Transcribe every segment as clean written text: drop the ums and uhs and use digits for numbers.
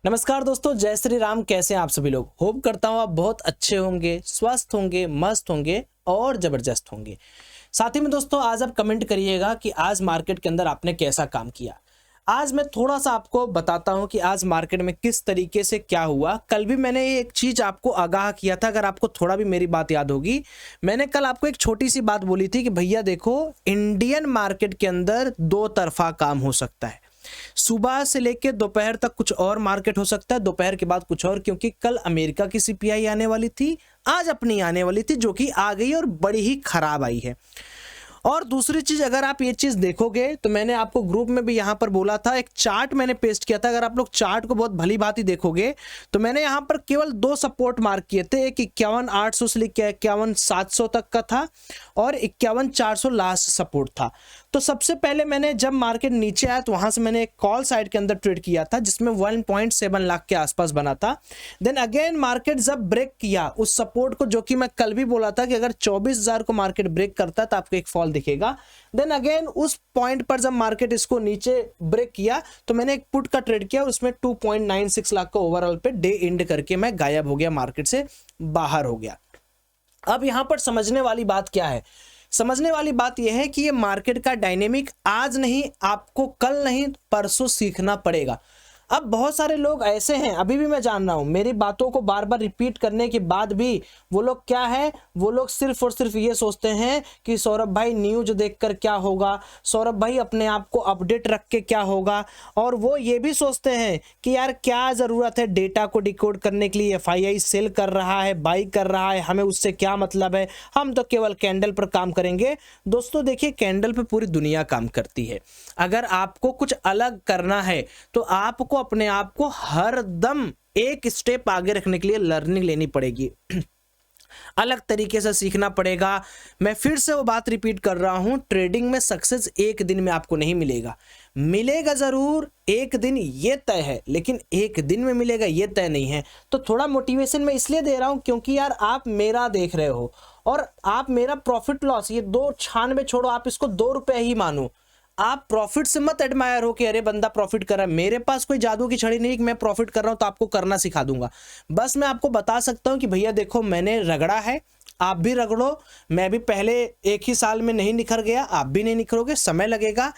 नमस्कार दोस्तों, जय श्री राम। कैसे हैं आप सभी लोग? होप करता हूँ आप बहुत अच्छे होंगे, स्वस्थ होंगे, मस्त होंगे और ज़बरदस्त होंगे। साथ ही में दोस्तों, आज आप कमेंट करिएगा कि आज मार्केट के अंदर आपने कैसा काम किया। आज मैं थोड़ा सा आपको बताता हूं कि आज मार्केट में किस तरीके से क्या हुआ। कल भी मैंने एक चीज़ आपको आगाह किया था, अगर आपको थोड़ा भी मेरी बात याद होगी। मैंने कल आपको एक छोटी सी बात बोली थी कि भैया देखो, इंडियन मार्केट के अंदर दो तरफा काम हो सकता है। सुबह से लेकर दोपहर तक कुछ और मार्केट हो सकता है, दोपहर के बाद कुछ और, क्योंकि कल अमेरिका की सीपीआई आने वाली थी, आज अपनी आने वाली थी, जो कि आ गई और बड़ी ही खराब आई है। और दूसरी चीज, अगर आप ये चीज देखोगे तो मैंने आपको ग्रुप में भी यहां पर बोला था, एक चार्ट मैंने पेस्ट किया था। अगर आप लोग चार्ट को बहुत भली भांति देखोगे तो मैंने यहां पर केवल दो सपोर्ट मार्क किए थे। एक 51,800 से लेकर 51,700 तक का था और 51,400 लास्ट सपोर्ट था। तो सबसे पहले मैंने जब मार्केट नीचे आया तो वहां से मैंने एक कॉल साइड के अंदर ट्रेड किया था, जिसमें 1.7 लाख के आसपास बना था। देन अगेन मार्केट जब ब्रेक किया उस सपोर्ट को, जो कि मैं कल भी बोला था कि अगर 24,000 को मार्केट ब्रेक करता है तो आपको एक फॉल दिखेगा। देन अगेन उस पॉइंट पर जब मार्केट इसको नीचे ब्रेक किया तो मैंने एक पुट का ट्रेड किया और उसमें 2.96 लाख का ओवरऑल पे डे एंड करके मैं गायब हो गया, मार्केट से बाहर हो गया। अब यहां पर समझने वाली बात क्या है? समझने वाली बात यह है कि ये मार्केट का डायनेमिक आज नहीं, आपको कल नहीं, परसों सीखना पड़ेगा। अब बहुत सारे लोग ऐसे हैं, अभी भी मैं जान रहा हूं, मेरी बातों को बार बार रिपीट करने के बाद भी वो लोग क्या है, वो लोग सिर्फ और सिर्फ ये सोचते हैं कि सौरभ भाई न्यूज देखकर क्या होगा, सौरभ भाई अपने आप को अपडेट रख के क्या होगा। और वो ये भी सोचते हैं कि यार क्या जरूरत है डेटा को डिकोड करने के लिए, एफआईआई सेल कर रहा है, बाई कर रहा है, हमें उससे क्या मतलब है, हम तो केवल कैंडल पर काम करेंगे। दोस्तों देखिए, कैंडल पे पूरी दुनिया काम करती है। अगर आपको कुछ अलग करना है तो आपको अपने आप को हर दम एक स्टेप आगे रखने के लिए लर्निंग लेनी पड़ेगी, अलग तरीके से सीखना पड़ेगा। मैं फिर से वो बात रिपीट कर रहा हूं, ट्रेडिंग में सक्सेस एक दिन में आपको नहीं मिलेगा। मिलेगा जरूर एक दिन, ये तय है, लेकिन एक दिन में मिलेगा ये तय नहीं है। तो थोड़ा मोटिवेशन मैं इसलिए दे रहा हूं क्योंकि यार आप मेरा देख रहे हो और आप मेरा प्रॉफिट लॉस, ये 2.96 छोड़ो, आप इसको 2 रुपए ही मानो। आप प्रॉफिट से मत एडमायर हो कि अरे बंदा प्रॉफिट कर रहा है। मेरे पास कोई जादू की छड़ी नहीं कि मैं प्रॉफिट कर रहा हूं तो आपको करना सिखा दूंगा। बस मैं आपको बता सकता हूं कि भैया देखो, मैंने रगड़ा है, आप भी रगड़ो। मैं भी पहले एक ही साल में नहीं निखर गया, आप भी नहीं निखरोगे, समय लगेगा।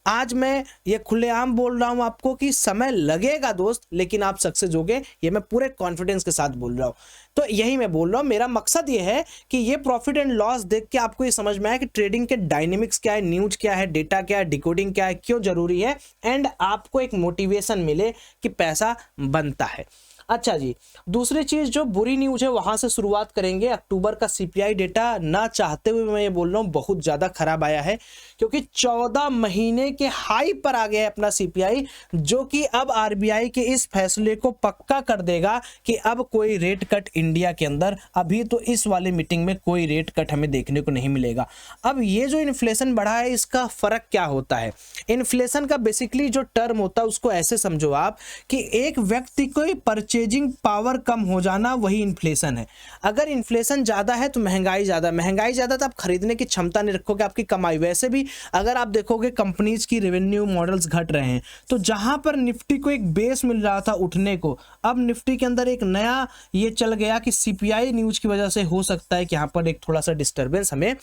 आज मैं ये खुलेआम बोल रहा हूं आपको कि समय लगेगा दोस्त, लेकिन आप सक्सेस होगे, ये मैं पूरे कॉन्फिडेंस के साथ बोल रहा हूं। तो यही मैं बोल रहा हूं, मेरा मकसद ये है कि ये प्रॉफिट एंड लॉस देख के आपको ये समझ में आए कि ट्रेडिंग के डायनेमिक्स क्या है, न्यूज क्या है, डेटा क्या है, डिकोडिंग क्या है, क्यों जरूरी है, एंड आपको एक मोटिवेशन मिले कि पैसा बनता है। अच्छा जी, दूसरी चीज जो बुरी न्यूज है वहां से शुरुआत करेंगे। अक्टूबर का सीपीआई डेटा ना चाहते हुए मैं ये बोल रहा हूँ बहुत ज्यादा खराब आया है, क्योंकि 14 महीने के हाई पर आ गया है अपना सीपीआई, जो कि अब आरबीआई के इस फैसले को पक्का कर देगा कि अब कोई रेट कट इंडिया के अंदर, अभी तो इस वाली मीटिंग में कोई रेट कट हमें देखने को नहीं मिलेगा। अब ये जो इन्फ्लेशन बढ़ा है, इसका फर्क क्या होता है? इन्फ्लेशन का बेसिकली जो टर्म होता है उसको ऐसे समझो आप कि एक व्यक्ति को परचेजिंग पावर कम हो जाना, वही इन्फ्लेशन है। अगर इन्फ्लेशन ज्यादा है तो महंगाई ज्यादा, महंगाई ज्यादा तो आप खरीदने की क्षमता नहीं रखोगे, आपकी कमाई। वैसे भी अगर आप देखोगे कंपनीज की रेवेन्यू मॉडल्स घट रहे हैं, तो जहां पर निफ्टी को एक बेस मिल रहा था उठने को, अब निफ्टी के अंदर एक नया ये चल गया कि सीपीआई न्यूज की वजह से हो सकता है कि यहां पर एक थोड़ा सा डिस्टर्बेंस हमें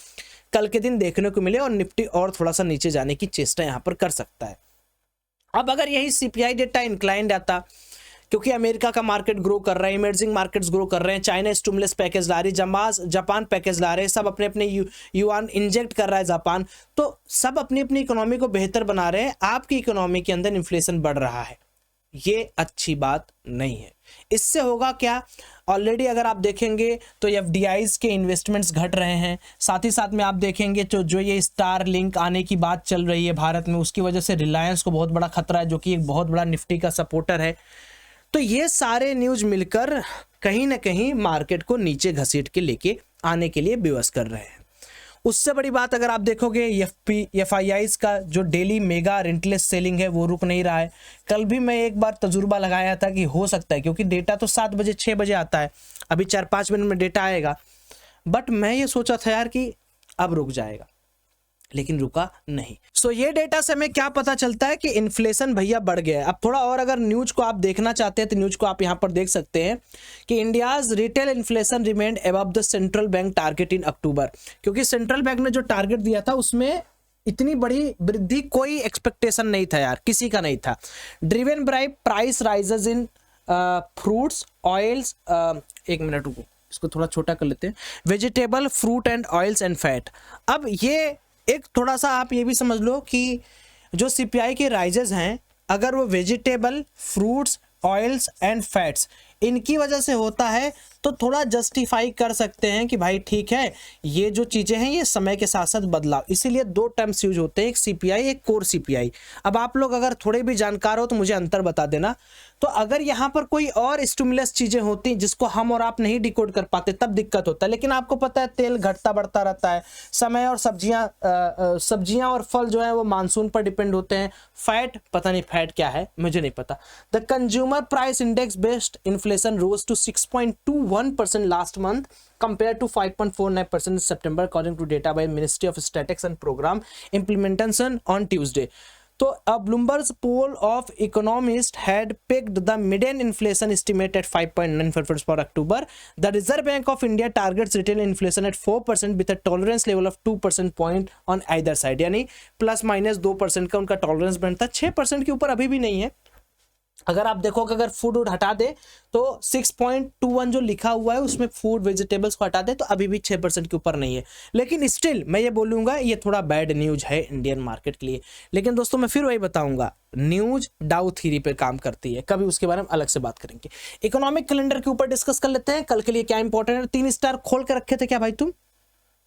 कल के दिन देखने को मिले और निफ्टी और थोड़ा सा नीचे जाने की चेष्टा यहां पर कर सकता है। अब अगर यही सीपीआई डेटा इंक्लाइंड आता, क्योंकि अमेरिका का मार्केट ग्रो कर रहा है, इमर्जिंग मार्केट्स ग्रो कर रहे हैं, चाइना स्टिमुलस पैकेज ला रही है, जापान पैकेज ला रहे हैं, सब अपने अपने युआन इंजेक्ट कर रहा है जापान, तो सब अपनी अपनी इकोनॉमी को बेहतर बना रहे हैं। आपकी इकोनॉमी के अंदर इन्फ्लेशन बढ़ रहा है, ये अच्छी बात नहीं है। इससे होगा क्या? ऑलरेडी अगर आप देखेंगे तो एफडीआईज के इन्वेस्टमेंट्स घट रहे हैं, साथ ही साथ में आप देखेंगे तो जो ये स्टार लिंक आने की बात चल रही है भारत में, उसकी वजह से रिलायंस को बहुत बड़ा खतरा है, जो कि एक बहुत बड़ा निफ्टी का सपोर्टर है। तो ये सारे न्यूज मिलकर कहीं ना कहीं मार्केट को नीचे घसीट के लेके आने के लिए विवश कर रहे हैं। उससे बड़ी बात अगर आप देखोगे, एफआईआईज का जो डेली मेगा रेंटलेस सेलिंग है वो रुक नहीं रहा है। कल भी मैं एक बार तजुर्बा लगाया था कि हो सकता है, क्योंकि डेटा तो 7 बजे 6 बजे आता है, अभी 4-5 मिनट में डेटा आएगा, बट मैं ये सोचा था यार कि अब रुक जाएगा। लेकिन रुका नहीं। सो ये डेटा से हमें क्या पता चलता है कि इन्फ्लेशन भैया बढ़ गया है। अब थोड़ा और अगर न्यूज को आप देखना चाहते हैं तो न्यूज को आप यहां पर देख सकते हैं कि India's retail inflation remained above the central bank target in October, क्योंकि सेंट्रल बैंक ने जो टारगेट दिया था उसमें इतनी बड़ी वृद्धि कोई एक्सपेक्टेशन नहीं था यार, किसी का नहीं था। Driven by price rises in fruits oils, एक मिनट रुको इसको थोड़ा छोटा कर लेते हैं, vegetable fruit and oils and fat. अब ये एक थोड़ा सा आप ये भी समझ लो कि जो सीपीआई के राइजेस हैं अगर वो vegetable fruits oils and fats इनकी वजह से होता है तो थोड़ा जस्टिफाई कर सकते हैं कि भाई ठीक है ये जो चीजें हैं ये समय के साथ साथ बदलाव, इसीलिए दो टर्म्स यूज होते हैं, एक सीपीआई एक कोर सीपीआई। अब आप लोग अगर थोड़े भी जानकार हो तो मुझे अंतर बता देना। तो अगर यहाँ पर कोई और स्टिमुलस चीजें होती जिसको हम और आप नहीं डिकोड कर पाते तब दिक्कत होता है, लेकिन आपको पता है तेल घटता बढ़ता रहता है, समय और सब्जियां और फल जो है वो मानसून पर डिपेंड होते हैं, फैट पता नहीं फैट क्या है मुझे नहीं पता। The consumer price index based inflation rose to 6.21% last month compared to 5.49% in September according to data by Ministry of Statistics and Program Implementation on Tuesday. तो Bloomberg's poll of economists had pegged the median inflation estimate at 5.9% for October. The Reserve Bank of India targets retail inflation at 4% with a tolerance level of 2% point on either side, यानी plus minus 2% का उनका tolerance band था, 6% के ऊपर अभी भी नहीं है। अगर आप देखो कि अगर फूड हटा दे तो 6.21 जो लिखा हुआ है उसमें फूड वेजिटेबल्स को हटा दे तो अभी भी 6% के ऊपर नहीं है, लेकिन स्टिल मैं ये बोलूंगा ये थोड़ा बैड न्यूज है इंडियन मार्केट के लिए। लेकिन दोस्तों मैं फिर वही बताऊंगा न्यूज डाउ थ्योरी पे काम करती है, कभी उसके बारे में अलग से बात करेंगे। इकोनॉमिक कैलेंडर के ऊपर डिस्कस कर लेते हैं, कल के लिए क्या इंपॉर्टेंट है। 3 स्टार खोल के रखे थे क्या भाई तुम?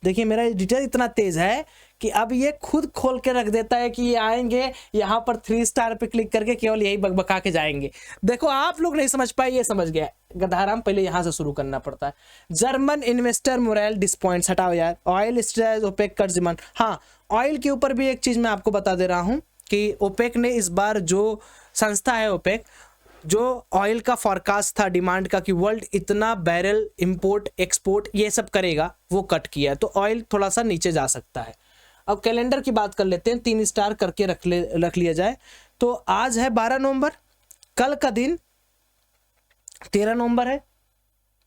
देखिए मेरा एडिटर इतना तेज है कि अब ये खुद खोल के रख देता है कि ये आएंगे यहाँ पर 3 स्टार पे क्लिक करके केवल यही बकबका के जाएंगे। देखो आप लोग नहीं समझ पाए, ये समझ गया गधाराम, पहले यहाँ से शुरू करना पड़ता है। जर्मन इन्वेस्टर मोरल डिसपॉइंट्स, हटाओ यार। Oil stress OPEC cut demand, हाँ ऑयल के ऊपर भी एक चीज मैं आपको बता दे रहा हूँ कि ओपेक ने इस बार जो संस्था है ओपेक जो ऑयल का फॉरकास्ट था डिमांड का कि वर्ल्ड इतना बैरल इंपोर्ट एक्सपोर्ट ये सब करेगा वो कट किया है, तो ऑयल थोड़ा सा नीचे जा सकता है। अब कैलेंडर की बात कर लेते हैं, 3 स्टार करके रख लिया जाए तो आज है 12 नवंबर, कल का दिन 13 नवंबर है।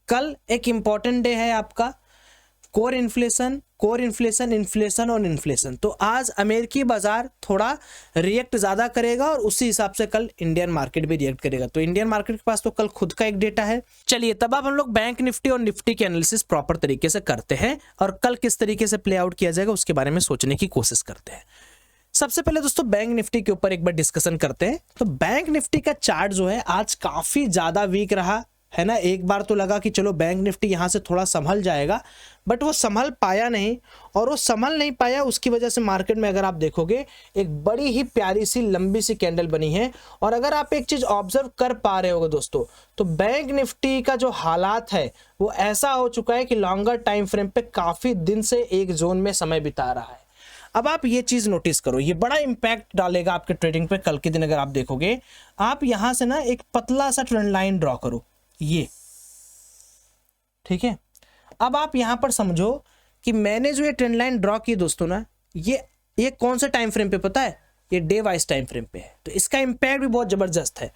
कल एक इंपॉर्टेंट डे है आपका कोर इन्फ्लेशन इन्फ्लेशन और इन्फ्लेशन। तो आज अमेरिकी बाजार थोड़ा रिएक्ट ज्यादा करेगा और उसी हिसाब से कल इंडियन मार्केट भी रिएक्ट करेगा। तो इंडियन मार्केट के पास तो कल खुद का एक डेटा है। चलिए तब अब हम लोग बैंक निफ्टी और निफ्टी के एनालिसिस प्रॉपर तरीके से करते हैं और कल किस तरीके से प्ले आउट किया जाएगा उसके बारे में सोचने की कोशिश करते हैं। सबसे पहले दोस्तों बैंक निफ्टी के ऊपर एक बार डिस्कशन करते हैं। तो बैंक निफ्टी का चार्ट जो है आज काफी ज्यादा वीक रहा है ना। एक बार तो लगा कि चलो बैंक निफ्टी यहाँ से थोड़ा संभल जाएगा, बट वो संभल पाया नहीं, और वो संभल नहीं पाया उसकी वजह से मार्केट में अगर आप देखोगे एक बड़ी ही प्यारी सी लंबी सी कैंडल बनी है। और अगर आप एक चीज ऑब्जर्व कर पा रहे होगे दोस्तों तो बैंक निफ्टी का जो हालात है वो ऐसा हो चुका है कि लॉन्गर टाइम फ्रेम पे काफी दिन से एक जोन में समय बिता रहा है। अब आप ये चीज नोटिस करो, ये बड़ा इंपैक्ट डालेगा आपके ट्रेडिंग पे। कल के दिन अगर आप देखोगे, आप यहां से ना एक पतला सा ट्रेंड लाइन ड्रॉ करो, ये ठीक है। अब आप यहां पर समझो कि मैंने जो ये ट्रेंड लाइन ड्रॉ की दोस्तों ना, ये कौन से टाइम फ्रेम पे पता है? ये डे वाइज टाइम फ्रेम पे है। तो इसका इंपैक्ट भी बहुत जबरदस्त है।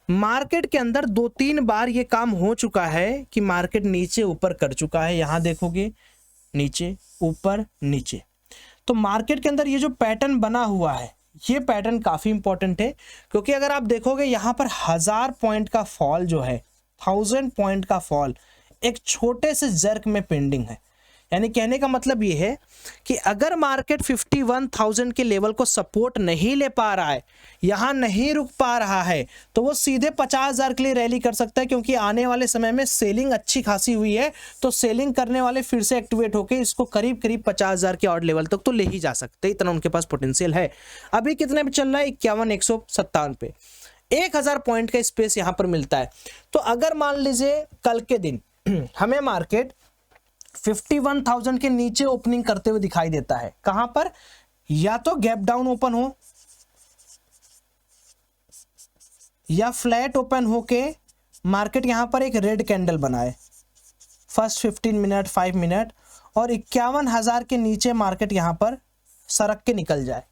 मार्केट के अंदर 2-3 बार ये काम हो चुका है कि मार्केट नीचे ऊपर कर चुका है। यहां देखोगे नीचे ऊपर नीचे, तो मार्केट के अंदर ये जो पैटर्न बना हुआ है ये पैटर्न काफी इंपॉर्टेंट है, क्योंकि अगर आप देखोगे यहां पर 1000 पॉइंट का फॉल जो है, 1000 पॉइंट का फॉल एक छोटे से जर्क में पेंडिंग है। यानी कहने का मतलब ये है कि अगर मार्केट 51,000 के लेवल को सपोर्ट नहीं ले पा रहा है, यहां नहीं रुक पा रहा है, तो वो सीधे 50,000 के लिए रैली कर सकता है, क्योंकि आने वाले समय में सेलिंग अच्छी खासी हुई है। तो सेलिंग करने वाले फिर से एक्टिवेट होकर इसको करीब करीब 50,000 के और लेवल तक तो ले ही जा सकते, इतना उनके पास पोटेंशियल है। अभी कितने पे चल रहा है? 51,157 पे। 1000 पॉइंट का स्पेस यहां पर मिलता है। तो अगर मान लीजिए कल के दिन हमें मार्केट 51,000 के नीचे ओपनिंग करते हुए दिखाई देता है, कहां पर? या तो गैप डाउन ओपन हो या फ्लैट ओपन होके मार्केट यहां पर एक रेड कैंडल बनाए फर्स्ट 15 मिनट 5 मिनट, और 51,000 के नीचे मार्केट यहां पर सरक के निकल जाए,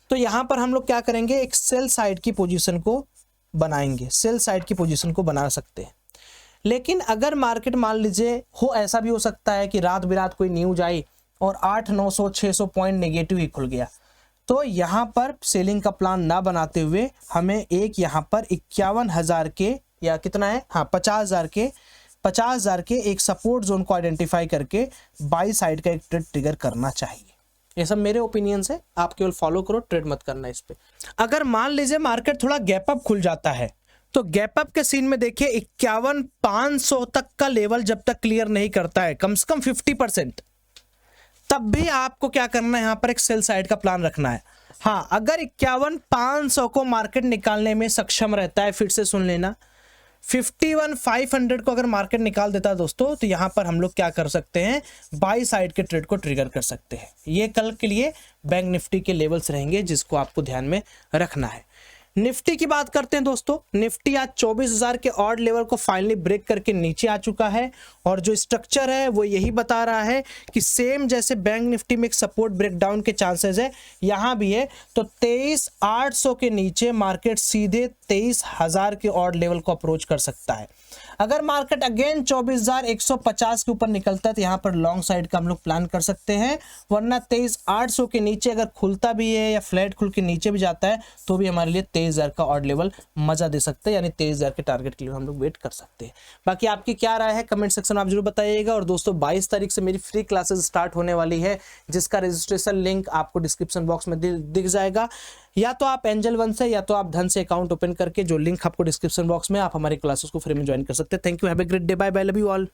तो यहाँ पर हम लोग क्या करेंगे, एक सेल साइड की पोजीशन को बनाएंगे, सेल साइड की पोजीशन को बना सकते हैं। लेकिन अगर मार्केट मान लीजिए हो, ऐसा भी हो सकता है कि रात बिरात कोई न्यूज आई और 800-900-600 पॉइंट नेगेटिव ही खुल गया, तो यहाँ पर सेलिंग का प्लान ना बनाते हुए हमें एक यहाँ पर 51,000 के या कितना है, हाँ 50,000 के एक सपोर्ट जोन को आइडेंटिफाई करके बाई साइड का एक ट्रेड ट्रिगर करना चाहिए। ये सब मेरे ओपिनियन से, आप केवल फॉलो करो, ट्रेड मत करना इस पे। अगर मान लीजिए मार्केट थोड़ा गैप अप खुल जाता है, तो गैप अप के सीन में देखिए 51,500 तक का लेवल जब तक क्लियर नहीं करता है, कम से कम 50%, तब भी आपको क्या करना है, यहाँ पर एक सेल साइड का प्लान रखना है। हाँ, अगर 51,500 को मार्केट निकालने में सक्षम रहता है, फिर से सुन लेना, 51,500 को अगर मार्केट निकाल देता है दोस्तों, तो यहाँ पर हम लोग क्या कर सकते हैं, बाई साइड के ट्रेड को ट्रिगर कर सकते हैं। ये कल के लिए बैंक निफ्टी के लेवल्स रहेंगे जिसको आपको ध्यान में रखना है। निफ्टी की बात करते हैं दोस्तों। निफ्टी आज 24,000 के ऑड लेवल को फाइनली ब्रेक करके नीचे आ चुका है, और जो स्ट्रक्चर है वो यही बता रहा है कि सेम जैसे बैंक निफ्टी में एक सपोर्ट ब्रेकडाउन के चांसेस है, यहाँ भी है। तो 23,800 के नीचे मार्केट सीधे 23,000 के ऑड लेवल को अप्रोच कर सकता है। अगर मार्केट अगेन 24,150 के ऊपर निकलता है तो यहाँ पर लॉन्ग साइड का हम लोग प्लान कर सकते हैं, वरना 23,800 के नीचे अगर खुलता भी है या फ्लैट खुल के नीचे भी जाता है तो भी हमारे लिए 23,000 का ऑड लेवल मजा दे सकते हैं, यानी 23,000 के टारगेट के लिए हम लोग वेट कर सकते हैं। बाकी आपकी क्या राय है कमेंट सेक्शन में आप जरूर बताइएगा। और दोस्तों 22 तारीख से मेरी फ्री क्लासेस स्टार्ट होने वाली है, जिसका रजिस्ट्रेशन लिंक आपको डिस्क्रिप्शन बॉक्स में दिख जाएगा। या तो आप एंजल वन से या तो आप धन से अकाउंट ओपन करके, जो लिंक आपको डिस्क्रिप्शन बॉक्स में, आप हमारी क्लासेस को फ्री में ज्वाइन कर सकते हैं। Thank you, have a great day, bye bye, love you all.